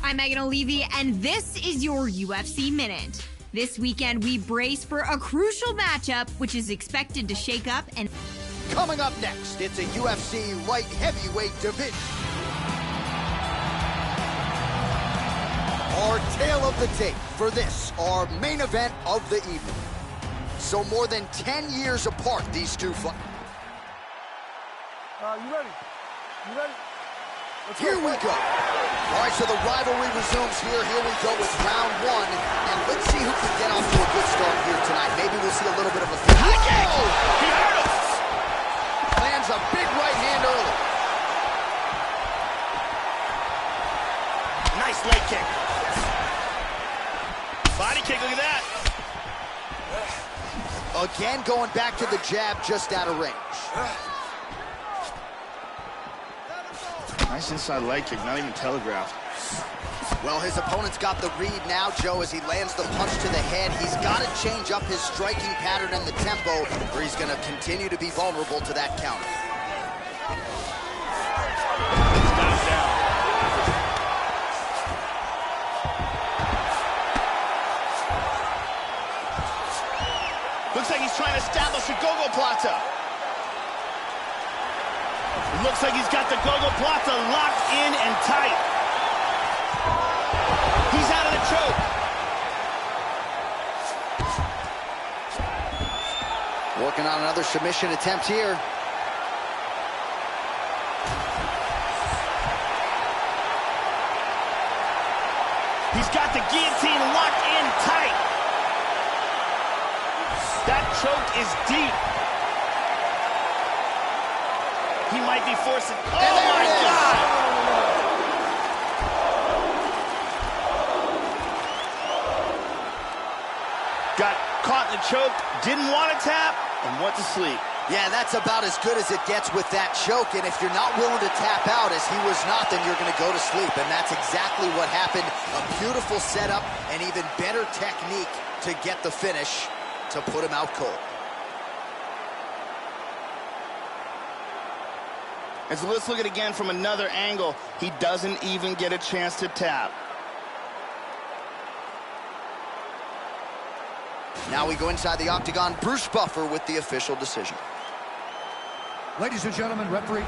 I'm Megan O'Leary, and this is your UFC Minute. This weekend, we brace for a crucial matchup, which is expected to shake up and... Coming up next, it's a UFC light heavyweight division. Our tale of the tape for this, our main event of the evening. So more than 10 years apart, these two fight. You ready? You ready? Here we go. All right, so the rivalry resumes here. Here we go with round one. And let's see who can get off to a good start here tonight. Maybe we'll see a little bit of a... High kick! He hurt us! Lands a big right hand early. Nice leg kick. Body kick, look at that. Again, going back to the jab just out of range. Nice inside leg kick, not even telegraphed. Well, his opponent's got the read now, Joe, as he lands the punch to the head. He's got to change up his striking pattern and the tempo, or he's going to continue to be vulnerable to that counter. Looks like he's trying to establish a go-go plata. It looks like he's got the go-go plata locked in and tight. He's out of the choke. Working on another submission attempt here. He's got the guillotine locked in tight. That choke is deep. He might be forcing... Oh, my God! Got caught in the choke, didn't want to tap, and went to sleep. Yeah, that's about as good as it gets with that choke, and if you're not willing to tap out, as he was not, then you're going to go to sleep, and that's exactly what happened. A beautiful setup, and even better technique to get the finish to put him out cold. And so let's look at it again from another angle. He doesn't even get a chance to tap. Now we go inside the octagon. Bruce Buffer with the official decision. Ladies and gentlemen, referee.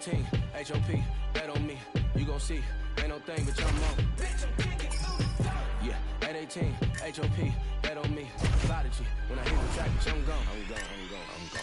18, HOP, bet on me. You gon' see, ain't no thing but jump on. Yeah, at 18, HOP, bet on me. Prodigy, when I hit the track, bitch, I'm gone. I'm gone.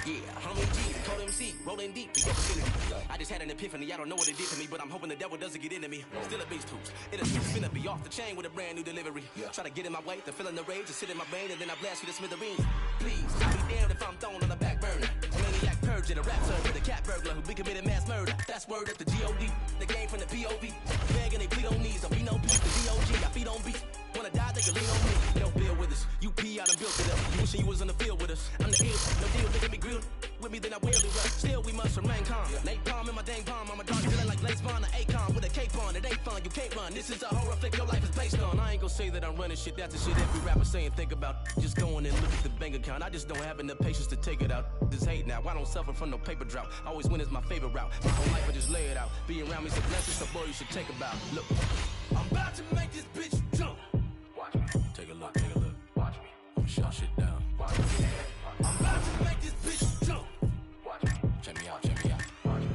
Yeah, homie G, Code MC, rolling deep in your vicinity. I just had an epiphany, I don't know what it did to me, but I'm hoping the devil doesn't get into me. Still a beast hoops, it is finna be off the chain with a brand new delivery. Try to get in my way, the feeling the rage, to sit in my brain, and then I blast you to smithereens. Please, I'll be damned if I'm thrown on the back burner. A maniac purge in a rap server, the cat burglar who be committed mass murder. That's word at the G.O.D. The game from the P.O.V. Begging they plead on knees, don't be no peace, the D.O.G. I feed on beat. Wanna die, they can lean on me. They don't build with us. You P out and built it up. You wishing you was on the field with us. I'm the ill. No deal, they can be grilled with me, then I will be rough. Still, we must remain calm. Nate Palm in my dang palm. I'm a dark villain like Blaze Bond or Akon with a cape on. It ain't fun, you can't run. This is a horror flick your life is based on. I ain't gonna say that I'm running shit. That's the shit every rapper saying. Think about just going and look at the bank account. I just don't have enough patience to take it out. This hate now. I don't suffer from no paper drought. Always win is my favorite route. My whole life I just lay it out. Being around me's a blessing, so boy, you should take about. Look, I'm about to make this bitch jump. Watch me. Take a look. Watch me. I'ma shut shit down. Watch me. I'm about to make this bitch jump. Watch me. Check me out. Watch me.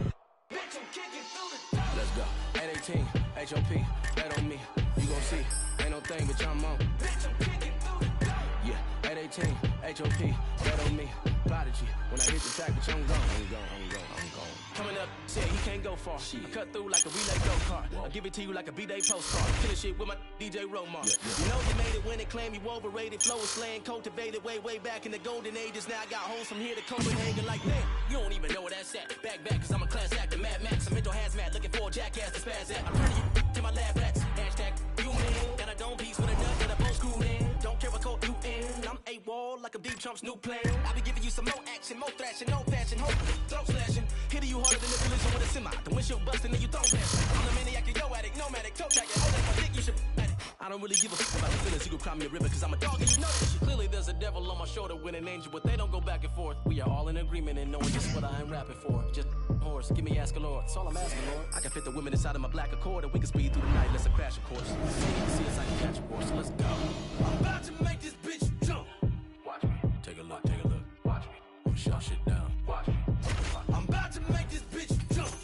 Bitch, I'm kicking through the door. Let's go. 818, HOP, bet on me. You gon' see, ain't no thing but jump on. Bitch, I'm kicking through the door. Yeah, 818, HOP, bet on me. Prodigy, when I hit the track, bitch, I'm gone. Coming up, said he can't go far. I cut through like a relay go-kart. I'll give it to you like a B-Day postcard. Killing shit with my DJ Romar. You know you made it when it claimed you overrated. Flow is slang, cultivated way back in the golden ages. Now I got homes from here to Copenhagen like damn. You don't even know where that's at. Back, cause I'm a class actor, Mad Max. I'm mental hazmat, looking for a jackass to spaz at. I'm turning you to my lab rats. Hashtag you man. Got a dome piece with a nut and a bow screwed in. Don't care what code you in. I'm A-Wall like a deep Trump's new plan. I be giving you some more action, more thrashing, no fashion, hope, throat slashing. Hitting you harder than a collision with a semi. The windshield busting and you throw flashing. I'm the maniac, yo addict, nomadic, toe tagger. Hold that, I think you should addict. I don't really give a fuck about the feelings. You can cry me a river cause I'm a dog and you know that shit. Clearly there's a devil on my shoulder with an angel, but they don't go back and forth. We are all in agreement and knowing just what I am rapping for. Just horse, give me ask a Lord. That's all I'm asking, Lord. I can fit the women inside of my black Accord and we can speed through the night, let's crash a course. See us, I can catch a course, so let's go. I'm about to make this bitch jump. Watch me. Take a look. Watch me. I'ma shut shit down. Watch me. I'm about to make this bitch jump.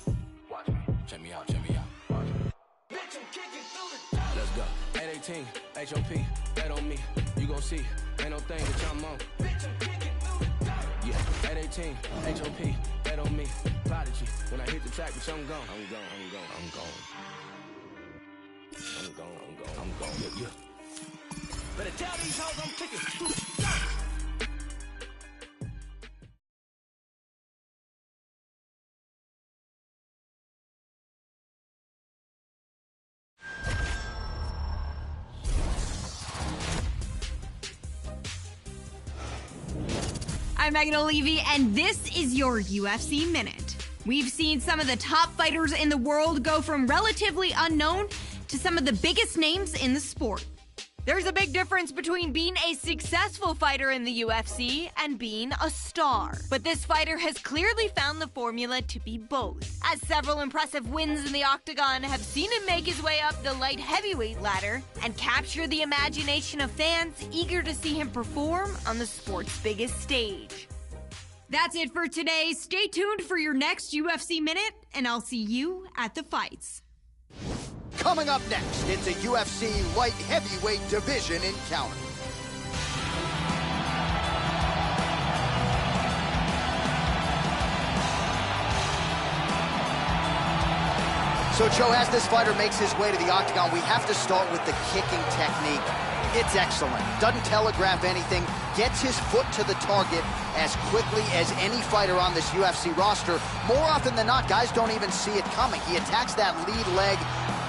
Watch me. Check me out. Watch me. Bitch, I'm kicking through the door. Let's go. 818, HOP, bet on me. You gon' see, ain't no thing but jump on. Bitch, I'm kicking through the door. Yeah, 818, HOP, bet on me. Prodigy, when I hit the track, bitch, I'm gone. I'm gone. Yeah. Better tell these hoes I'm kicking through the door. I'm Megan O'Leary, and this is your UFC Minute. We've seen some of the top fighters in the world go from relatively unknown to some of the biggest names in the sport. There's a big difference between being a successful fighter in the UFC and being a star. But this fighter has clearly found the formula to be both, as several impressive wins in the octagon have seen him make his way up the light heavyweight ladder and capture the imagination of fans eager to see him perform on the sport's biggest stage. That's it for today. Stay tuned for your next UFC Minute, and I'll see you at the fights. Coming up next, it's a UFC light heavyweight division encounter. So, Joe, as this fighter makes his way to the octagon, we have to start with the kicking technique. It's excellent. Doesn't telegraph anything. Gets his foot to the target as quickly as any fighter on this UFC roster. More often than not, guys don't even see it coming. He attacks that lead leg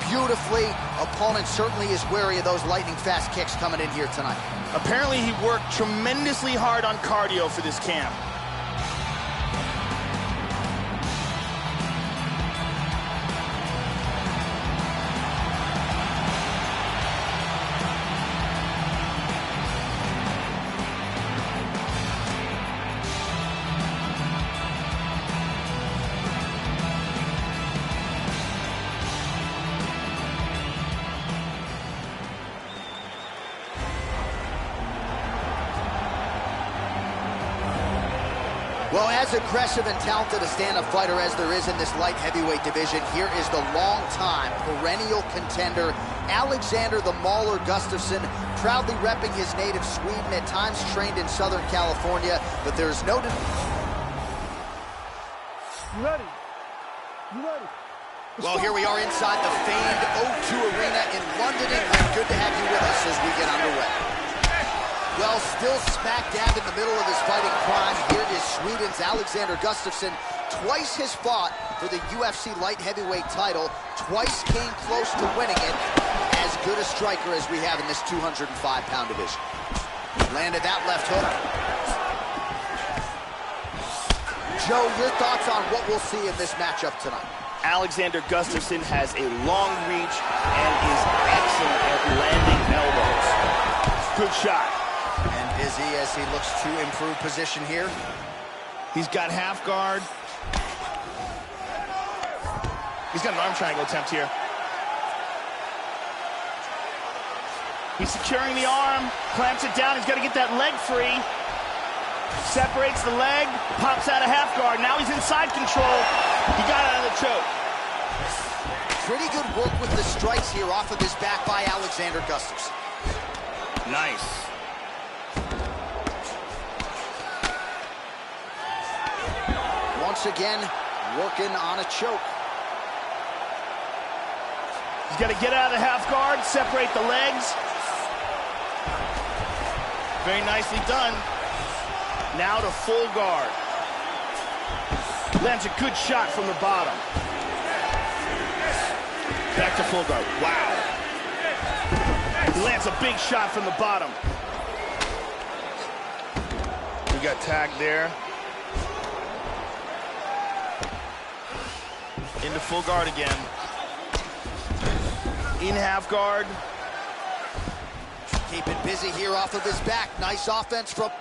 beautifully. Opponent certainly is wary of those lightning fast kicks coming in here tonight. Apparently he worked tremendously hard on cardio for this camp. Well, as aggressive and talented a stand-up fighter as there is in this light heavyweight division, here is the long-time perennial contender, Alexander the Mauler Gustafsson, proudly repping his native Sweden, at times trained in Southern California, but there's no... You ready? You ready? Well, here we are inside the famed O2 Arena in London, England. Good to have you with us as we get underway. Well, still smack dab in the middle of his fighting prime, here is Sweden's Alexander Gustafsson. Twice has fought for the UFC light heavyweight title, twice came close to winning it. As good a striker as we have in this 205-pound division. Landed that left hook. Joe, your thoughts on what we'll see in this matchup tonight? Alexander Gustafsson has a long reach and is excellent at landing elbows. Good shot. And busy as he looks to improve position here. He's got half guard. He's got an arm triangle attempt here. He's securing the arm, clamps it down. He's got to get that leg free. Separates the leg, pops out of half guard. Now he's inside control. He got out of the choke. Pretty good work with the strikes here off of his back by Alexander Gustafsson. Nice. Once again, working on a choke. He's got to get out of the half guard, separate the legs. Very nicely done. Now to full guard. Lands a good shot from the bottom. Back to full guard. Wow. He lands a big shot from the bottom. We got tagged there. Into full guard again. In half guard. Keeping busy here off of his back. Nice offense from...